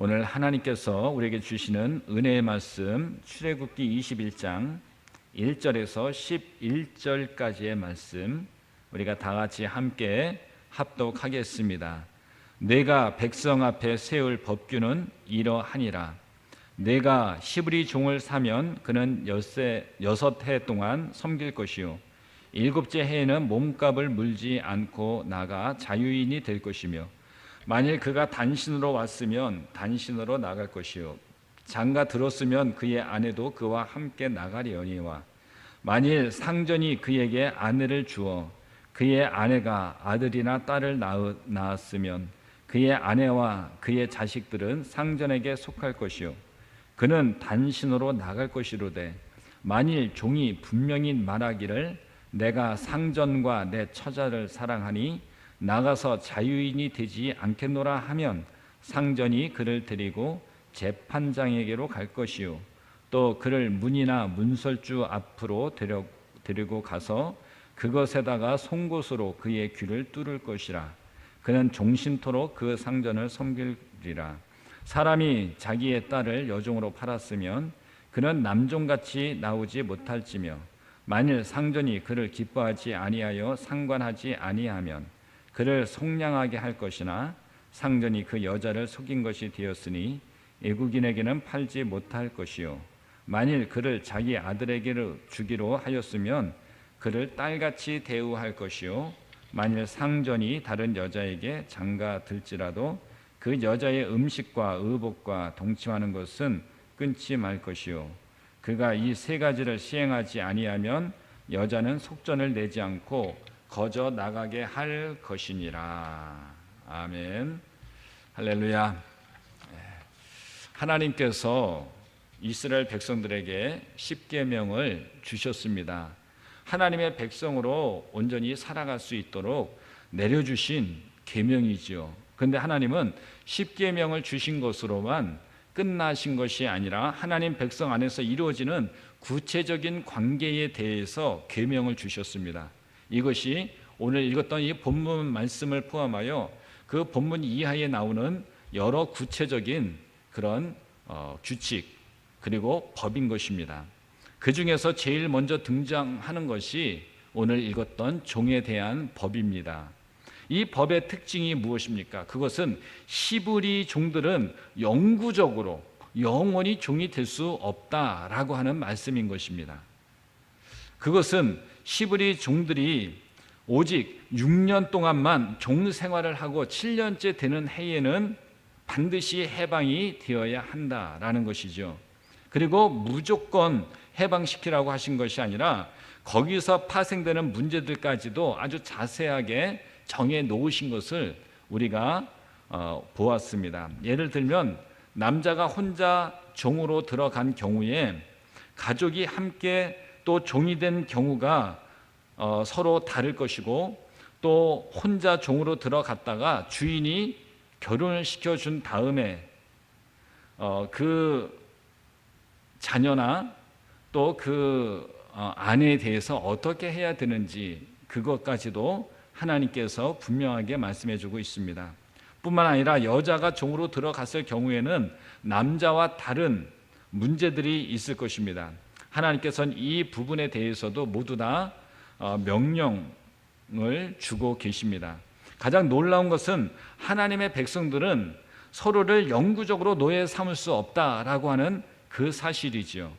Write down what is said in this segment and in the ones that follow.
오늘 하나님께서 우리에게 주시는 은혜의 말씀 출애굽기 21장 1절에서 11절까지의 말씀 우리가 다 같이 함께 합독하겠습니다. 내가 백성 앞에 세울 법규는 이러하니라. 내가 히브리 종을 사면 그는 6해 동안 섬길 것이요 일곱째 해에는 몸값을 물지 않고 나가 자유인이 될 것이며 만일 그가 단신으로 왔으면 단신으로 나갈 것이요 장가 들었으면 그의 아내도 그와 함께 나가려니와 만일 상전이 그에게 아내를 주어 그의 아내가 아들이나 딸을 낳았으면 그의 아내와 그의 자식들은 상전에게 속할 것이요 그는 단신으로 나갈 것이로되 만일 종이 분명히 말하기를 내가 상전과 내 처자를 사랑하니 나가서 자유인이 되지 않겠노라 하면 상전이 그를 데리고 재판장에게로 갈 것이요 또 그를 문이나 문설주 앞으로 데리고 가서 그것에다가 송곳으로 그의 귀를 뚫을 것이라. 그는 종신토록 그 상전을 섬기리라. 사람이 자기의 딸을 여종으로 팔았으면 그는 남종같이 나오지 못할지며 만일 상전이 그를 기뻐하지 아니하여 상관하지 아니하면 그를 속량하게 할 것이나 상전이 그 여자를 속인 것이 되었으니 애국인에게는 팔지 못할 것이요 만일 그를 자기 아들에게 주기로 하였으면 그를 딸같이 대우할 것이요 만일 상전이 다른 여자에게 장가 들지라도 그 여자의 음식과 의복과 동침하는 것은 끊지 말 것이요 그가 이 세 가지를 시행하지 아니하면 여자는 속전을 내지 않고 거저 나가게 할 것이니라. 아멘. 할렐루야. 하나님께서 이스라엘 백성들에게 십계명을 주셨습니다. 하나님의 백성으로 온전히 살아갈 수 있도록 내려주신 계명이지요. 그런데 하나님은 십계명을 주신 것으로만 끝나신 것이 아니라 하나님 백성 안에서 이루어지는 구체적인 관계에 대해서 계명을 주셨습니다. 이것이 오늘 읽었던 이 본문 말씀을 포함하여 그 본문 이하에 나오는 여러 구체적인 그런 규칙 그리고 법인 것입니다. 그 중에서 제일 먼저 등장하는 것이 오늘 읽었던 종에 대한 법입니다. 이 법의 특징이 무엇입니까? 그것은 히브리 종들은 영구적으로 영원히 종이 될 수 없다라고 하는 말씀인 것입니다. 그것은 히브리 종들이 오직 6년 동안만 종 생활을 하고 7년째 되는 해에는 반드시 해방이 되어야 한다라는 것이죠. 그리고 무조건 해방시키라고 하신 것이 아니라 거기서 파생되는 문제들까지도 아주 자세하게 정해 놓으신 것을 우리가 보았습니다. 예를 들면 남자가 혼자 종으로 들어간 경우에 가족이 함께 또 종이 된 경우가 서로 다를 것이고 또 혼자 종으로 들어갔다가 주인이 결혼을 시켜준 다음에 그 자녀나 또 그 아내에 대해서 어떻게 해야 되는지 그것까지도 하나님께서 분명하게 말씀해 주고 있습니다. 뿐만 아니라 여자가 종으로 들어갔을 경우에는 남자와 다른 문제들이 있을 것입니다. 하나님께서는 이 부분에 대해서도 모두 다 명령을 주고 계십니다. 가장 놀라운 것은 하나님의 백성들은 서로를 영구적으로 노예 삼을 수 없다라고 하는 그 사실이지요.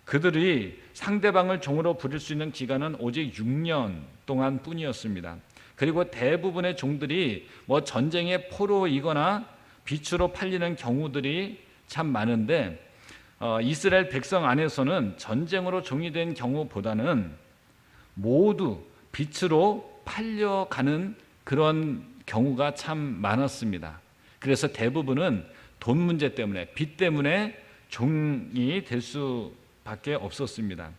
그들이 상대방을 종으로 부릴 수 있는 기간은 오직 6년 동안 뿐이었습니다. 그리고 대부분의 종들이 전쟁의 포로이거나 빛으로 팔리는 경우들이 참 많은데 이스라엘 백성 안에서는 전쟁으로 종이 된 경우보다는 모두 빛으로 팔려가는 그런 경우가 참 많았습니다. 그래서 대부분은 돈 문제 때문에 빚 때문에 종이 될 수밖에 없었습니다.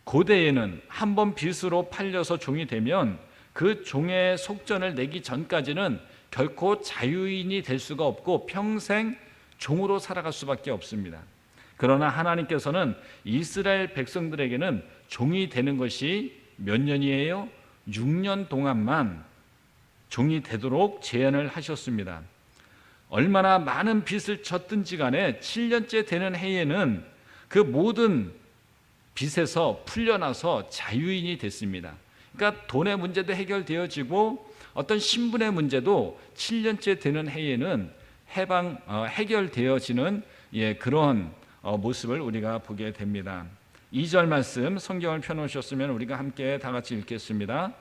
고대에는 한번 빚으로 팔려서 종이 되면 그 종의 속전을 내기 전까지는 결코 자유인이 될 수가 없고 평생 종으로 살아갈 수밖에 없습니다. 그러나 하나님께서는 이스라엘 백성들에게는 종이 되는 것이 몇 년이에요? 6년 동안만 종이 되도록 제한을 하셨습니다. 얼마나 많은 빚을 졌든지 간에 7년째 되는 해에는 그 모든 빚에서 풀려나서 자유인이 됐습니다. 그러니까 돈의 문제도 해결되어지고 어떤 신분의 문제도 7년째 되는 해에는 해결되어지는 그런 모습을 우리가 보게 됩니다. 2절 말씀 성경을 펴놓으셨으면 우리가 함께 다 같이 읽겠습니다.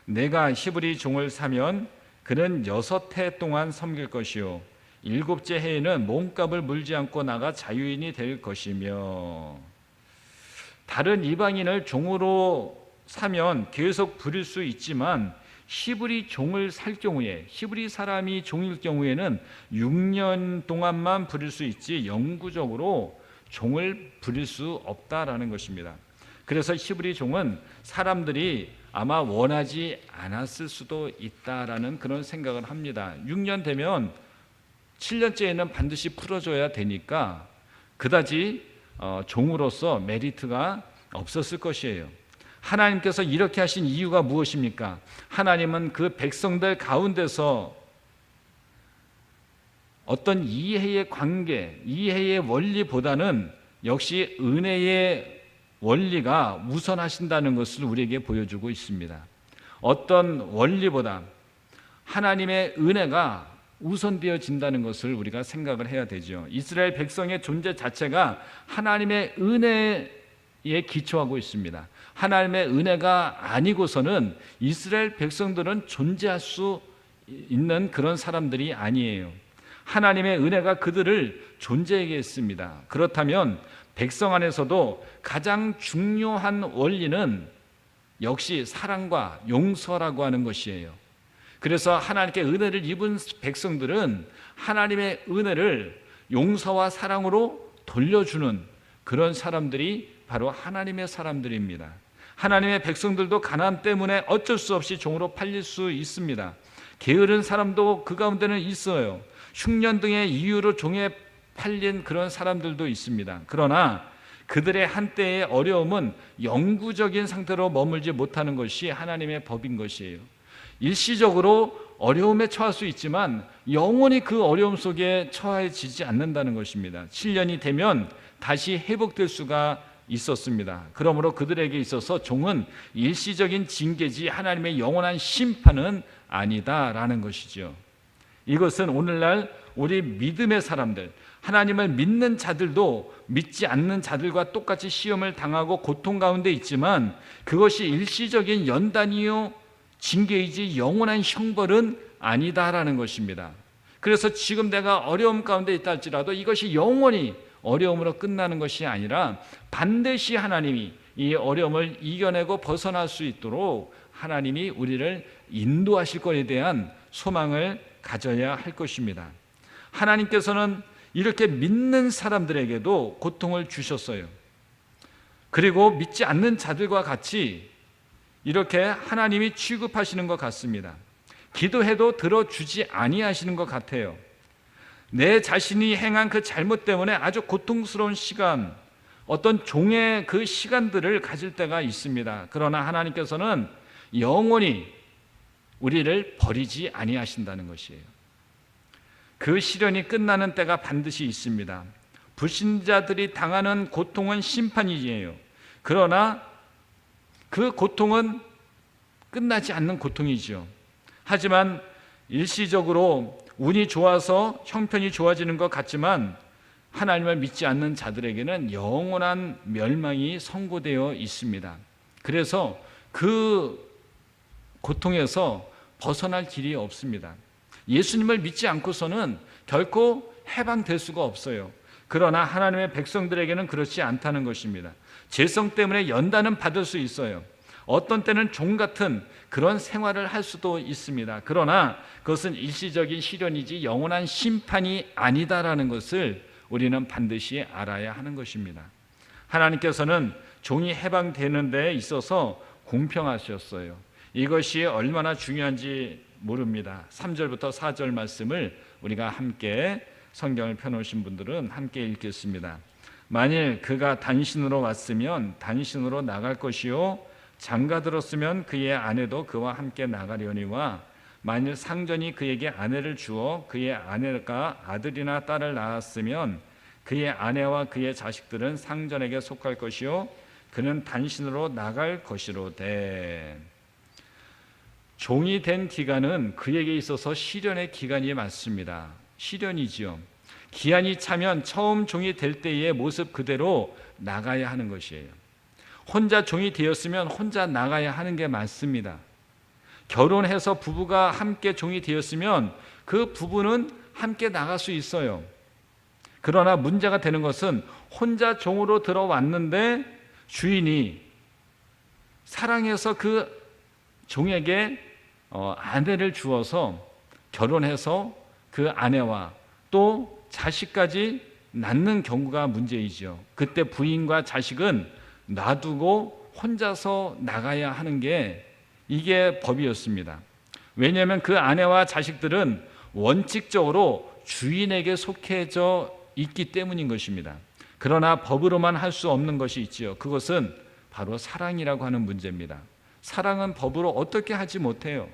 내가 히브리 종을 사면 그는 6해 동안 섬길 것이요 7째 해에는 몸값을 물지 않고 나가 자유인이 될 것이며. 다른 이방인을 종으로 사면 계속 부릴 수 있지만 히브리 종을 살 경우에, 히브리 사람이 종일 경우에는 6년 동안만 부릴 수 있지 영구적으로 종을 부릴 수 없다라는 것입니다. 그래서 히브리 종은 사람들이 아마 원하지 않았을 수도 있다라는 그런 생각을 합니다. 6년 되면 7년째에는 반드시 풀어줘야 되니까 그다지 종으로서 메리트가 없었을 것이에요. 하나님께서 이렇게 하신 이유가 무엇입니까? 하나님은 그 백성들 가운데서 어떤 이해의 관계, 이해의 원리보다는 역시 은혜의 원리가 우선하신다는 것을 우리에게 보여주고 있습니다. 어떤 원리보다 하나님의 은혜가 우선되어진다는 것을 우리가 생각을 해야 되죠. 이스라엘 백성의 존재 자체가 하나님의 은혜에 기초하고 있습니다. 하나님의 은혜가 아니고서는 이스라엘 백성들은 존재할 수 있는 그런 사람들이 아니에요. 하나님의 은혜가 그들을 존재하게 했습니다. 그렇다면 백성 안에서도 가장 중요한 원리는 역시 사랑과 용서라고 하는 것이에요. 그래서 하나님께 은혜를 입은 백성들은 하나님의 은혜를 용서와 사랑으로 돌려주는 그런 사람들이 바로 하나님의 사람들입니다. 하나님의 백성들도 가난 때문에 어쩔 수 없이 종으로 팔릴 수 있습니다. 게으른 사람도 그 가운데는 있어요. 흉년 등의 이유로 종에 팔린 그런 사람들도 있습니다. 그러나 그들의 한때의 어려움은 영구적인 상태로 머물지 못하는 것이 하나님의 법인 것이에요. 일시적으로 어려움에 처할 수 있지만 영원히 그 어려움 속에 처해지지 않는다는 것입니다. 7년이 되면 다시 회복될 수가 있었습니다. 그러므로 그들에게 있어서 종은 일시적인 징계지 하나님의 영원한 심판은 아니다라는 것이죠. 이것은 오늘날 우리 믿음의 사람들, 하나님을 믿는 자들도 믿지 않는 자들과 똑같이 시험을 당하고 고통 가운데 있지만 그것이 일시적인 연단이요 징계이지 영원한 형벌은 아니다라는 것입니다. 그래서 지금 내가 어려움 가운데 있다 할지라도 이것이 영원히 어려움으로 끝나는 것이 아니라 반드시 하나님이 이 어려움을 이겨내고 벗어날 수 있도록 하나님이 우리를 인도하실 것에 대한 소망을 가져야 할 것입니다. 하나님께서는 이렇게 믿는 사람들에게도 고통을 주셨어요. 그리고 믿지 않는 자들과 같이 이렇게 하나님이 취급하시는 것 같습니다. 기도해도 들어주지 아니하시는 것 같아요. 내 자신이 행한 그 잘못 때문에 아주 고통스러운 시간, 어떤 종의 그 시간들을 가질 때가 있습니다. 그러나 하나님께서는 영원히 우리를 버리지 아니하신다는 것이에요. 그 시련이 끝나는 때가 반드시 있습니다. 불신자들이 당하는 고통은 심판이에요. 그러나 그 고통은 끝나지 않는 고통이죠. 하지만 일시적으로 운이 좋아서 형편이 좋아지는 것 같지만 하나님을 믿지 않는 자들에게는 영원한 멸망이 선고되어 있습니다. 그래서 그 고통에서 벗어날 길이 없습니다. 예수님을 믿지 않고서는 결코 해방될 수가 없어요. 그러나 하나님의 백성들에게는 그렇지 않다는 것입니다. 죄성 때문에 연단은 받을 수 있어요. 어떤 때는 종 같은 그런 생활을 할 수도 있습니다. 그러나 그것은 일시적인 시련이지 영원한 심판이 아니다라는 것을 우리는 반드시 알아야 하는 것입니다. 하나님께서는 종이 해방되는 데 있어서 공평하셨어요. 이것이 얼마나 중요한지 모릅니다. 3절부터 4절 말씀을 우리가 함께 성경을 펴놓으신 분들은 함께 읽겠습니다. 만일 그가 단신으로 왔으면 단신으로 나갈 것이요 장가 들었으면 그의 아내도 그와 함께 나가려니와 만일 상전이 그에게 아내를 주어 그의 아내가 아들이나 딸을 낳았으면 그의 아내와 그의 자식들은 상전에게 속할 것이요 그는 단신으로 나갈 것이로되. 종이 된 기간은 그에게 있어서 시련의 기간이 맞습니다. 시련이지요. 기한이 차면 처음 종이 될 때의 모습 그대로 나가야 하는 것이에요. 혼자 종이 되었으면 혼자 나가야 하는 게 맞습니다. 결혼해서 부부가 함께 종이 되었으면 그 부부는 함께 나갈 수 있어요. 그러나 문제가 되는 것은 혼자 종으로 들어왔는데 주인이 사랑해서 그 종에게 아내를 주어서 결혼해서 그 아내와 또 자식까지 낳는 경우가 문제이죠. 그때 부인과 자식은 놔두고 혼자서 나가야 하는 게 이게 법이었습니다. 왜냐하면 그 아내와 자식들은 원칙적으로 주인에게 속해져 있기 때문인 것입니다. 그러나 법으로만 할 수 없는 것이 있지요. 그것은 바로 사랑이라고 하는 문제입니다. 사랑은 법으로 어떻게 하지 못해요.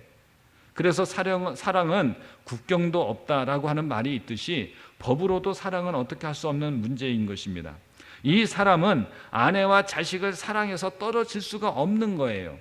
그래서 사랑은 국경도 없다라고 하는 말이 있듯이 법으로도 사랑은 어떻게 할 수 없는 문제인 것입니다. 이 사람은 아내와 자식을 사랑해서 떨어질 수가 없는 거예요.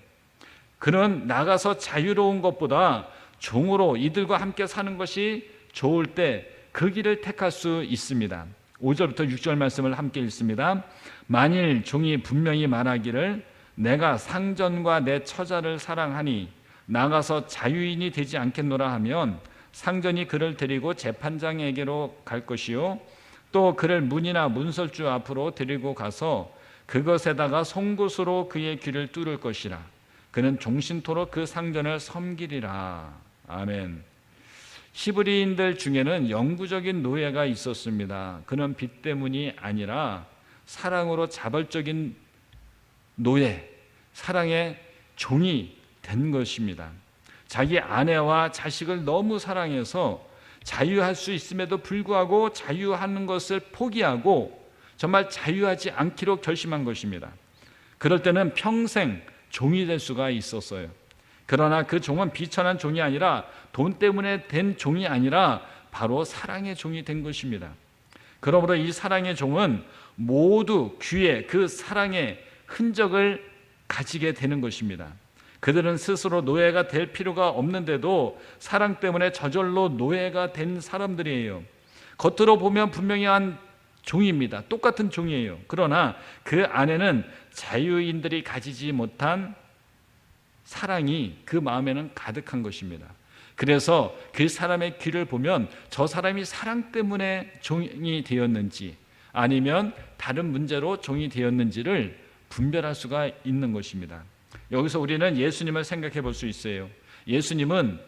그는 나가서 자유로운 것보다 종으로 이들과 함께 사는 것이 좋을 때 그 길을 택할 수 있습니다. 5절부터 6절 말씀을 함께 읽습니다. 만일 종이 분명히 말하기를 내가 상전과 내 처자를 사랑하니 나가서 자유인이 되지 않겠노라 하면 상전이 그를 데리고 재판장에게로 갈 것이요 또 그를 문이나 문설주 앞으로 데리고 가서 그것에다가 송곳으로 그의 귀를 뚫을 것이라. 그는 종신토록 그 상전을 섬기리라. 아멘. 히브리인들 중에는 영구적인 노예가 있었습니다. 그는 빚 때문이 아니라 사랑으로 자발적인 노예, 사랑의 종이 된 것입니다. 자기 아내와 자식을 너무 사랑해서 자유할 수 있음에도 불구하고 자유하는 것을 포기하고 정말 자유하지 않기로 결심한 것입니다. 그럴 때는 평생 종이 될 수가 있었어요. 그러나 그 종은 비천한 종이 아니라 돈 때문에 된 종이 아니라 바로 사랑의 종이 된 것입니다. 그러므로 이 사랑의 종은 모두 귀에 그 사랑의 흔적을 가지게 되는 것입니다. 그들은 스스로 노예가 될 필요가 없는데도 사랑 때문에 저절로 노예가 된 사람들이에요. 겉으로 보면 분명히 한 종입니다. 똑같은 종이에요. 그러나 그 안에는 자유인들이 가지지 못한 사랑이 그 마음에는 가득한 것입니다. 그래서 그 사람의 귀를 보면 저 사람이 사랑 때문에 종이 되었는지 아니면 다른 문제로 종이 되었는지를 분별할 수가 있는 것입니다. 여기서 우리는 예수님을 생각해 볼 수 있어요. 예수님은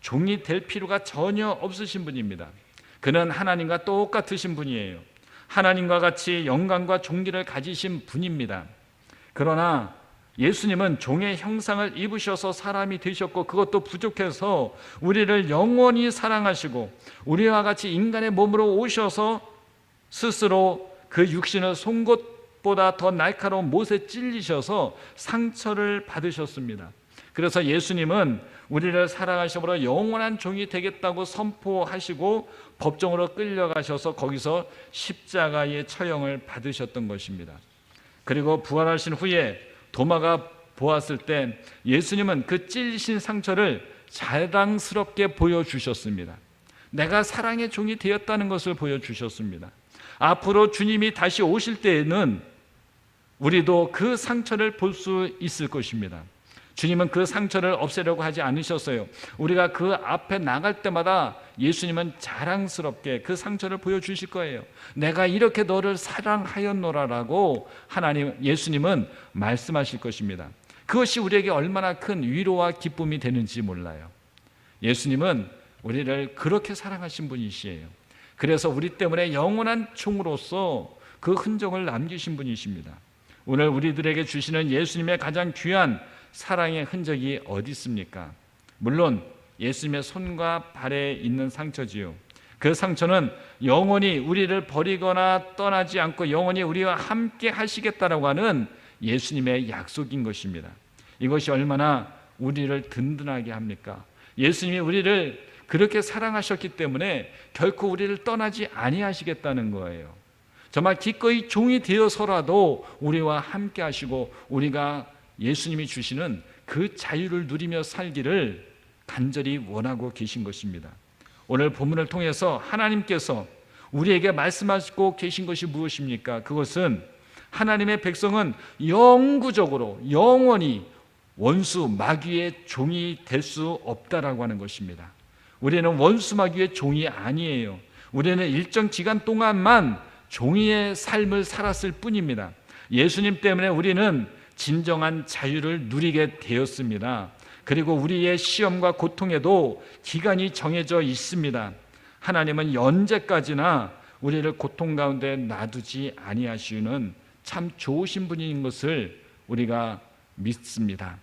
종이 될 필요가 전혀 없으신 분입니다. 그는 하나님과 똑같으신 분이에요. 하나님과 같이 영광과 존귀를 가지신 분입니다. 그러나 예수님은 종의 형상을 입으셔서 사람이 되셨고 그것도 부족해서 우리를 영원히 사랑하시고 우리와 같이 인간의 몸으로 오셔서 스스로 그 육신을 송곳보다 더 날카로운 못에 찔리셔서 상처를 받으셨습니다. 그래서 예수님은 우리를 사랑하심으로 영원한 종이 되겠다고 선포하시고 법정으로 끌려가셔서 거기서 십자가의 처형을 받으셨던 것입니다. 그리고 부활하신 후에 도마가 보았을 때 예수님은 그 찔리신 상처를 자랑스럽게 보여주셨습니다. 내가 사랑의 종이 되었다는 것을 보여주셨습니다. 앞으로 주님이 다시 오실 때에는 우리도 그 상처를 볼 수 있을 것입니다. 주님은 그 상처를 없애려고 하지 않으셨어요. 우리가 그 앞에 나갈 때마다 예수님은 자랑스럽게 그 상처를 보여주실 거예요. 내가 이렇게 너를 사랑하였노라라고 예수님은 말씀하실 것입니다. 그것이 우리에게 얼마나 큰 위로와 기쁨이 되는지 몰라요. 예수님은 우리를 그렇게 사랑하신 분이시에요. 그래서 우리 때문에 영원한 종으로서 그 흔적을 남기신 분이십니다. 오늘 우리들에게 주시는 예수님의 가장 귀한 사랑의 흔적이 어디 있습니까? 물론 예수님의 손과 발에 있는 상처지요. 그 상처는 영원히 우리를 버리거나 떠나지 않고 영원히 우리와 함께 하시겠다라고 하는 예수님의 약속인 것입니다. 이것이 얼마나 우리를 든든하게 합니까? 예수님이 우리를 그렇게 사랑하셨기 때문에 결코 우리를 떠나지 아니하시겠다는 거예요. 정말 기꺼이 종이 되어서라도 우리와 함께 하시고 우리가 예수님이 주시는 그 자유를 누리며 살기를 간절히 원하고 계신 것입니다. 오늘 본문을 통해서 하나님께서 우리에게 말씀하시고 계신 것이 무엇입니까? 그것은 하나님의 백성은 영구적으로 영원히 원수 마귀의 종이 될 수 없다라고 하는 것입니다. 우리는 원수 마귀의 종이 아니에요. 우리는 일정 기간 동안만 종이의 삶을 살았을 뿐입니다. 예수님 때문에 우리는 진정한 자유를 누리게 되었습니다. 그리고 우리의 시험과 고통에도 기간이 정해져 있습니다. 하나님은 언제까지나 우리를 고통 가운데 놔두지 아니하시는 참 좋으신 분인 것을 우리가 믿습니다.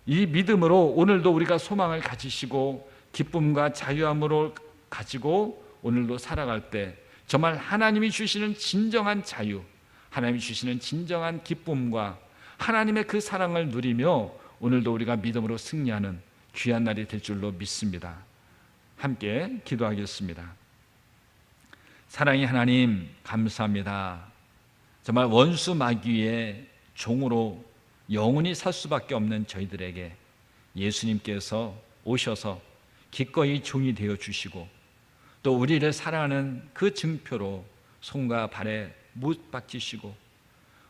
이 믿음으로 오늘도 우리가 소망을 가지시고 기쁨과 자유함으로 가지고 오늘도 살아갈 때 정말 하나님이 주시는 진정한 자유, 하나님이 주시는 진정한 기쁨과 하나님의 그 사랑을 누리며 오늘도 우리가 믿음으로 승리하는 귀한 날이 될 줄로 믿습니다. 함께 기도하겠습니다. 사랑의 하나님, 감사합니다. 정말 원수 마귀의 종으로 영원히 살 수밖에 없는 저희들에게 예수님께서 오셔서 기꺼이 종이 되어 주시고 또 우리를 사랑하는 그 증표로 손과 발에 못 박히시고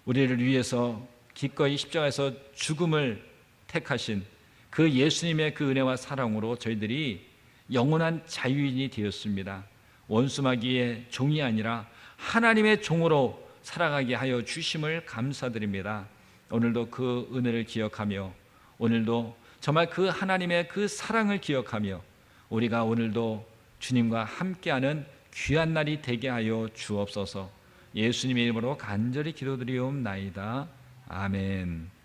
우리를 위해서 기꺼이 십자가에서 죽음을 택하신 그 예수님의 그 은혜와 사랑으로 저희들이 영원한 자유인이 되었습니다. 원수 마귀의 종이 아니라 하나님의 종으로 살아가게 하여 주심을 감사드립니다. 오늘도 그 은혜를 기억하며 오늘도 정말 그 하나님의 그 사랑을 기억하며 우리가 오늘도 주님과 함께하는 귀한 날이 되게 하여 주옵소서. 예수님의 이름으로 간절히 기도드리옵나이다. 아멘.